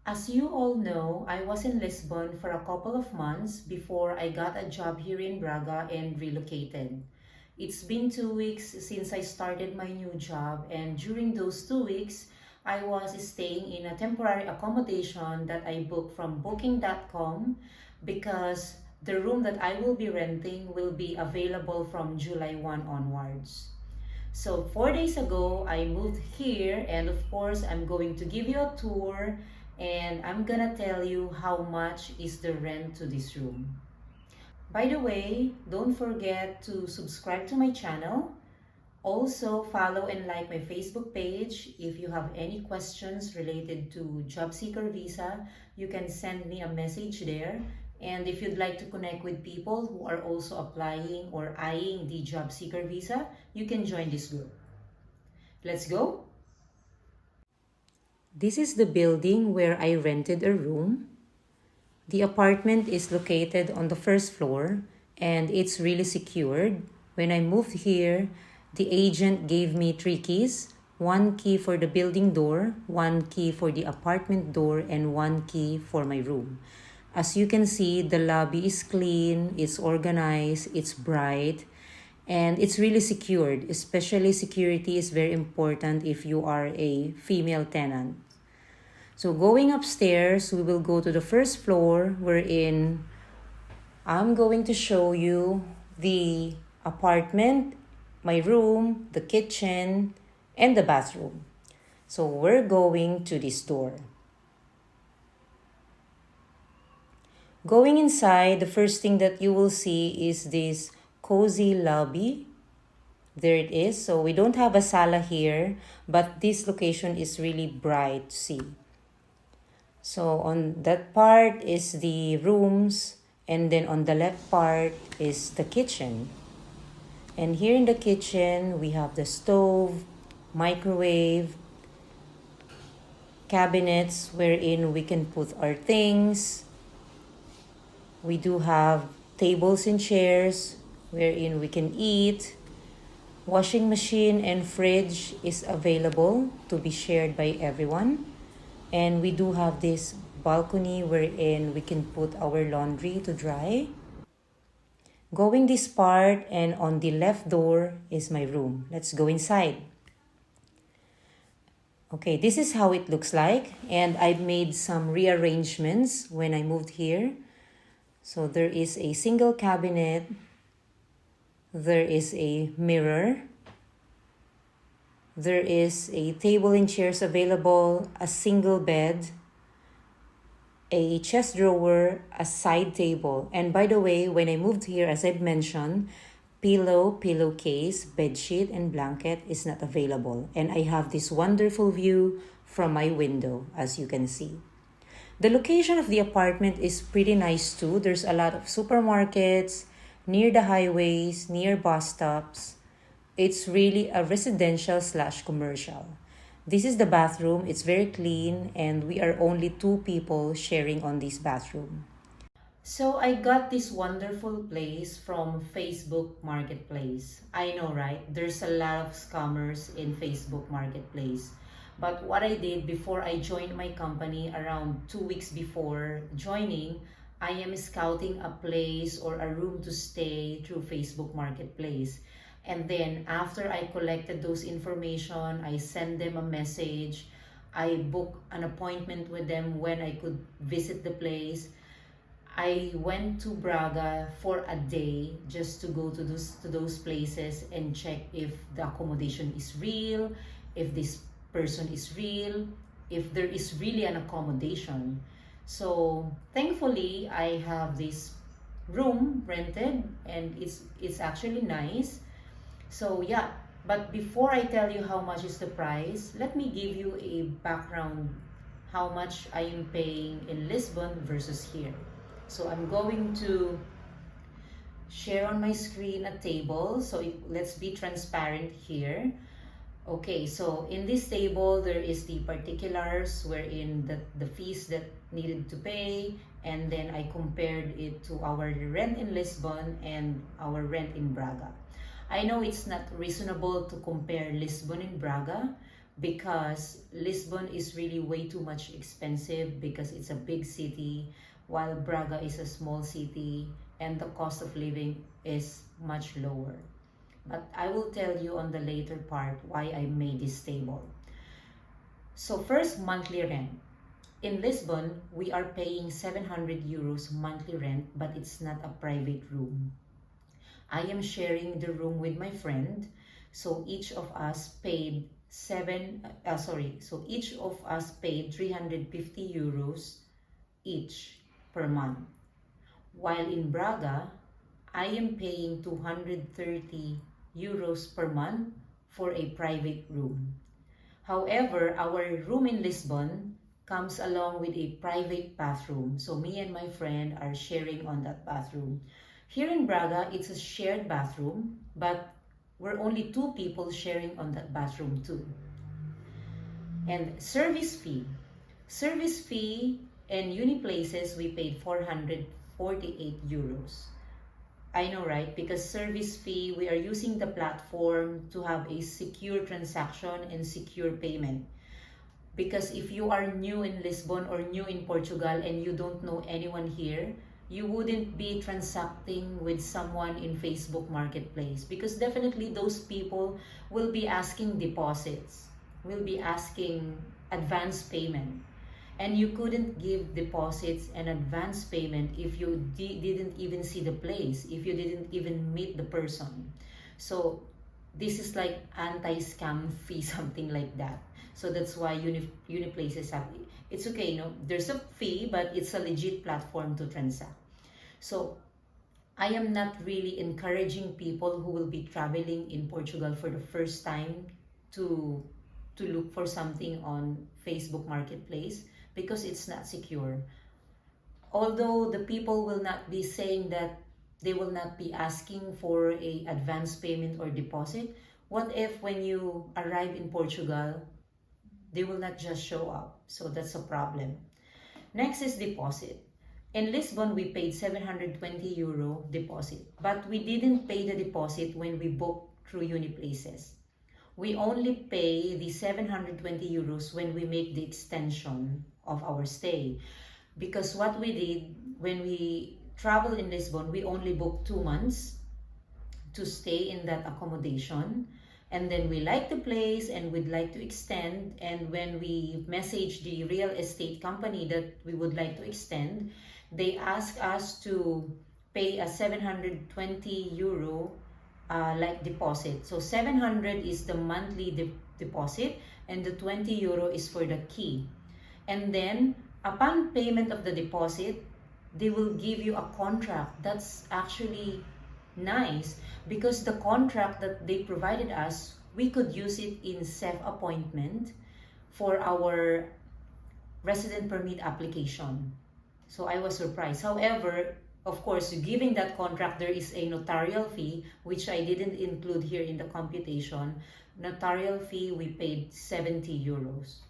As you all know, I was in Lisbon for a couple of months before I got a job here in Braga and relocated. It's been 2 weeks since I started my new job, and during those 2 weeks, I was staying in a temporary accommodation that I booked from booking.com because the room that I will be renting will be available from July 1 onwards. So 4 days ago, I moved here, and of course, I'm going to give you a tour and I'm gonna tell you how much is the rent to this room. By the way, don't forget to subscribe to my channel. Also, follow and like my Facebook page. If you have any questions related to job seeker visa, you can send me a message there. And if you'd like to connect with people who are also applying or eyeing the job seeker visa, you can join this group. Let's go. This is the building where I rented a room. The apartment is located on the first floor and it's really secured. When I moved here, the agent gave me 3 keys: one key for the building door, one key for the apartment door, and one key for my room. As you can see, the lobby is clean, it's organized, it's bright, and it's really secured. Especially security is very important if you are a female tenant. So going upstairs, we will go to the first floor wherein I'm going to show you the apartment, my room, the kitchen, and the bathroom. So we're going to this door. Going inside, the first thing that you will see is this cozy lobby. There it is. So we don't have a sala here, but this location is really bright to see. So on that part is the rooms, and then on the left part is the kitchen. And here in the kitchen, we have the stove, microwave, cabinets wherein we can put our things. We do have tables and chairs wherein we can eat. Washing machine and fridge is available to be shared by everyone. And we do have this balcony wherein we can put our laundry to dry. Going this part, and on the left door is my room. Let's go inside. Okay, this is how it looks like, and I've made some rearrangements when I moved here. So there is a single cabinet, there is a mirror, there is a table and chairs available, a single bed, a chest drawer, a side table. And by the way, when I moved here, as I've mentioned, pillowcase, bedsheet, and blanket is not available. And I have this wonderful view from my window, as you can see. The location of the apartment is pretty nice too. There's a lot of supermarkets, near the highways, near bus stops. It's really a residential / commercial. This is the bathroom. It's very clean, and we are only 2 people sharing on this bathroom. So I got this wonderful place from Facebook Marketplace. I know, right? There's a lot of scammers in Facebook Marketplace. But what I did before I joined my company, around 2 weeks before joining, I am scouting a place or a room to stay through Facebook Marketplace. And then after I collected those information, I send them a message. I book an appointment with them when I could visit the place. I went to Braga for a day just to go to those places and check if the accommodation is real, if this person is real, if there is really an accommodation. So thankfully, I have this room rented, and it's actually nice. So yeah, but before I tell you how much is the price, let me give you a background how much I am paying in Lisbon versus here. So I'm going to share on my screen a table. So let's be transparent here. Okay, so in this table, there is the particulars wherein the fees that needed to pay, and then I compared it to our rent in Lisbon and our rent in Braga. I know it's not reasonable to compare Lisbon and Braga, because Lisbon is really way too much expensive because it's a big city, while Braga is a small city and the cost of living is much lower. But I will tell you on the later part why I made this table. So first, monthly rent. In Lisbon, we are paying 700 euros monthly rent, but it's not a private room. I am sharing the room with my friend, so each of us paid each of us paid 350 euros each per month. While in Braga, I am paying 230 euros per month for a private room. However, our room in Lisbon comes along with a private bathroom. So me and my friend are sharing on that bathroom. Here in Braga, it's a shared bathroom, but we're only 2 people sharing on that bathroom too. And service fee. Service fee in Uniplaces, we paid 448 euros. I know, right? Because service fee, we are using the platform to have a secure transaction and secure payment. Because if you are new in Lisbon or new in Portugal and you don't know anyone here, you wouldn't be transacting with someone in Facebook Marketplace, because definitely those people will be asking deposits, will be asking advance payment. And you couldn't give deposits and advance payment if you didn't even see the place, if you didn't even meet the person. So this is like anti-scam fee, something like that. So that's why Uniplaces have, it's okay, there's a fee, but it's a legit platform to transact. So I am not really encouraging people who will be traveling in Portugal for the first time to look for something on Facebook Marketplace, because it's not secure. Although the people will not be saying that they will not be asking for a advance payment or deposit, what if when you arrive in Portugal, they will not just show up? So that's a problem. Next is deposit. In Lisbon, we paid 720 euro deposit, but we didn't pay the deposit when we booked through Uniplaces. We only pay the 720 euros when we make the extension of our stay. Because what we did when we travel in Lisbon, we only booked 2 months to stay in that accommodation. And then we like the place and we'd like to extend. And when we message the real estate company that we would like to extend, they ask us to pay a 720 euro like deposit. So 700 is the monthly deposit and the 20 euro is for the key. And then upon payment of the deposit, they will give you a contract. That's actually nice, because the contract that they provided us, we could use it in self-appointment for our resident permit application. So I was surprised. However, of course, giving that contract, there is a notarial fee, which I didn't include here in the computation. Notarial fee, we paid 70 euros.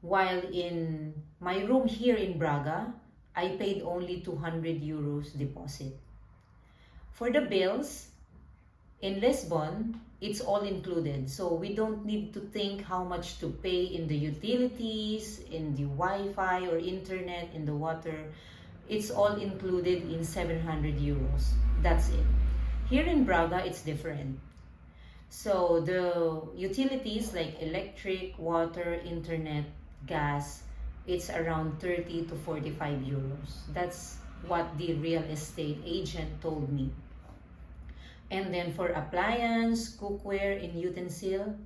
While in my room here in Braga, I paid only 200 euros deposit. For the bills, in Lisbon, it's all included. So we don't need to think how much to pay in the utilities, in the Wi-Fi or internet, in the water. It's all included in 700 euros. That's it. Here in Braga, it's different. So the utilities like electric, water, internet, gas, it's around 30 to 45 euros. That's what the real estate agent told me. And then for appliance, cookware, and utensil,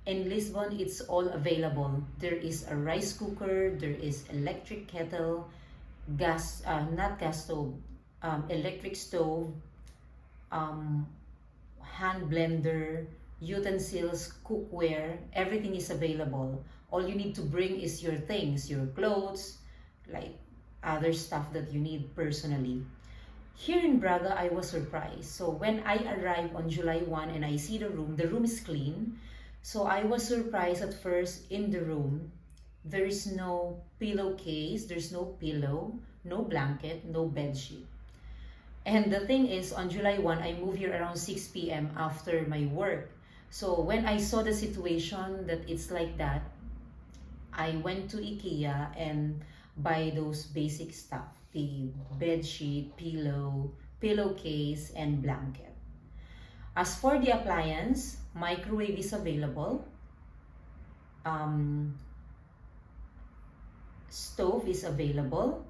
in Lisbon, it's all available. There is a rice cooker, there is electric kettle, not gas stove, electric stove, hand blender, utensils, cookware, everything is available. All you need to bring is your things, your clothes, like other stuff that you need personally. Here in Braga, I was surprised. So when I arrived on July 1 and I see the room is clean. So I was surprised at first in the room. There is no pillowcase, there's no pillow, no blanket, no bed sheet. And the thing is, on July 1, I moved here around 6 p.m. after my work. So when I saw the situation that it's like that, I went to IKEA and buy those basic stuff, the bed sheet, pillow, pillowcase, and blanket. As for the appliance, microwave is available. Stove is available.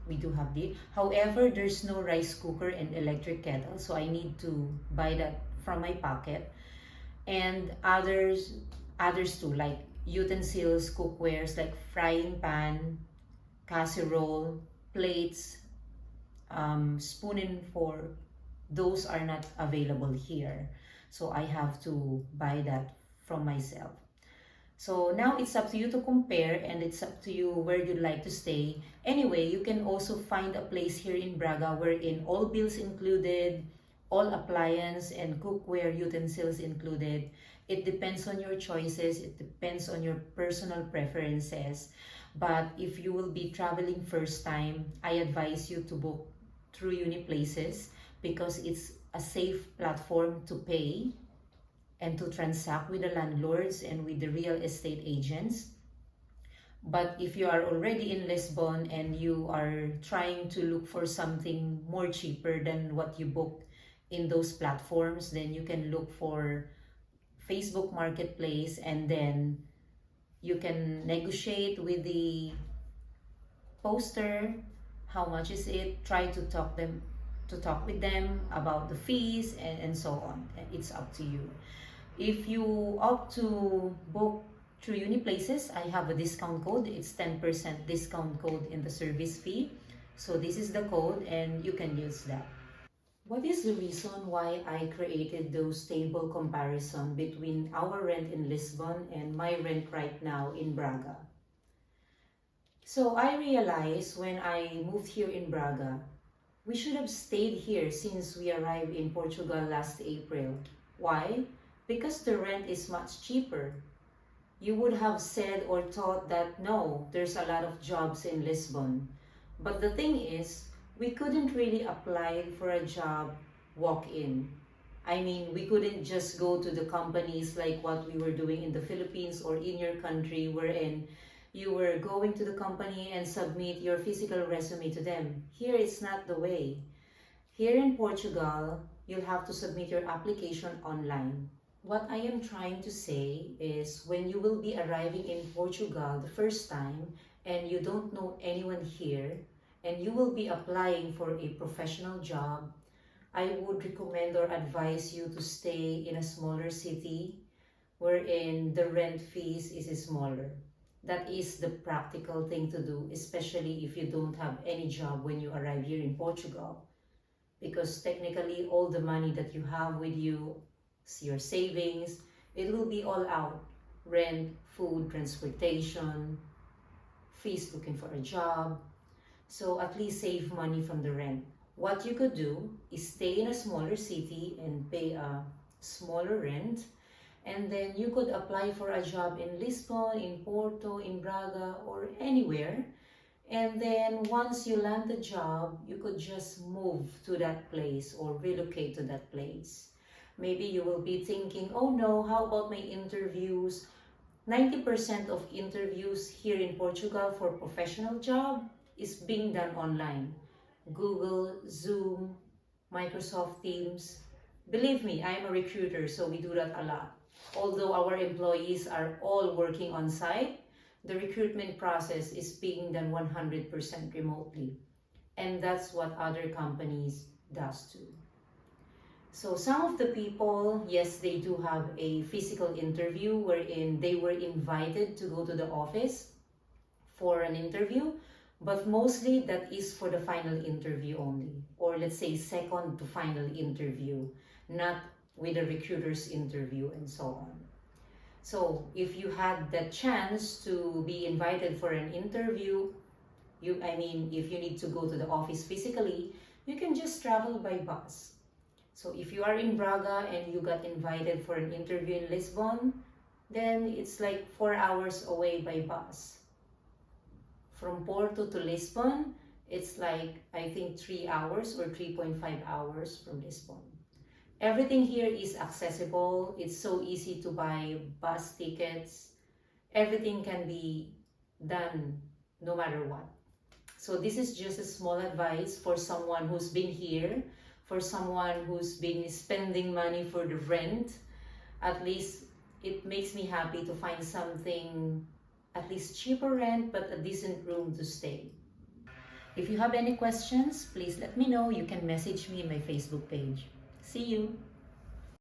We do have the. However, there's no rice cooker and electric kettle, so I need to buy that from my pocket. And others too, like utensils, cookwares like frying pan, casserole, plates, spoon and fork. Those are not available here, so I have to buy that from myself. So now it's up to you to compare, and it's up to you where you'd like to stay. Anyway, you can also find a place here in Braga wherein all bills included, all appliance and cookware utensils included. It depends on your choices, it depends on your personal preferences. But if you will be traveling first time, I advise you to book through Uniplaces because it's a safe platform to pay and to transact with the landlords and with the real estate agents. But if you are already in Lisbon and you are trying to look for something more cheaper than what you booked in those platforms, then you can look for Facebook Marketplace, and then you can negotiate with the poster. How much is it? Try to talk with them about the fees, and so on. It's up to you. If you opt to book through Uniplaces, I have a discount code. It's 10% discount code in the service fee. So this is the code and you can use that. What is the reason why I created those table comparison between our rent in Lisbon and my rent right now in Braga? So I realized when I moved here in Braga, we should have stayed here since we arrived in Portugal last April. Why? Because the rent is much cheaper. You would have said or thought that no, there's a lot of jobs in Lisbon. But the thing is, we couldn't really apply for a job walk-in. I mean, we couldn't just go to the companies like what we were doing in the Philippines or in your country, wherein you were going to the company and submit your physical resume to them. Here it's not the way. Here in Portugal, you'll have to submit your application online. What I am trying to say is when you will be arriving in Portugal the first time and you don't know anyone here and you will be applying for a professional job, I would recommend or advise you to stay in a smaller city wherein the rent fees is smaller. That is the practical thing to do, especially if you don't have any job when you arrive here in Portugal. Because technically all the money that you have with you, your savings, it will be all out. Rent, food, transportation, fees looking for a job. So at least save money from the rent. What you could do is stay in a smaller city and pay a smaller rent, and then you could apply for a job in Lisbon, in Porto, in Braga, or anywhere. And then once you land the job, you could just move to that place or relocate to that place. Maybe you will be thinking, oh no, how about my interviews? 90% of interviews here in Portugal for professional job is being done online. Google, Zoom, Microsoft Teams. Believe me, I'm a recruiter, so we do that a lot. Although our employees are all working on site, the recruitment process is being done 100% remotely. And that's what other companies does too. So some of the people, yes, they do have a physical interview wherein they were invited to go to the office for an interview, but mostly that is for the final interview only, or let's say second to final interview, not with the recruiter's interview and so on. So if you had the chance to be invited for an interview, if you need to go to the office physically, you can just travel by bus. So if you are in Braga and you got invited for an interview in Lisbon, then it's like 4 hours away by bus. From Porto to Lisbon, it's like, I think 3 hours or 3.5 hours from Lisbon. Everything here is accessible. It's so easy to buy bus tickets. Everything can be done no matter what. So this is just a small advice for someone who's been here, for someone who's been spending money for the rent. At least it makes me happy to find something, at least cheaper rent, but a decent room to stay. If you have any questions, please let me know. You can message me in my Facebook page. See you.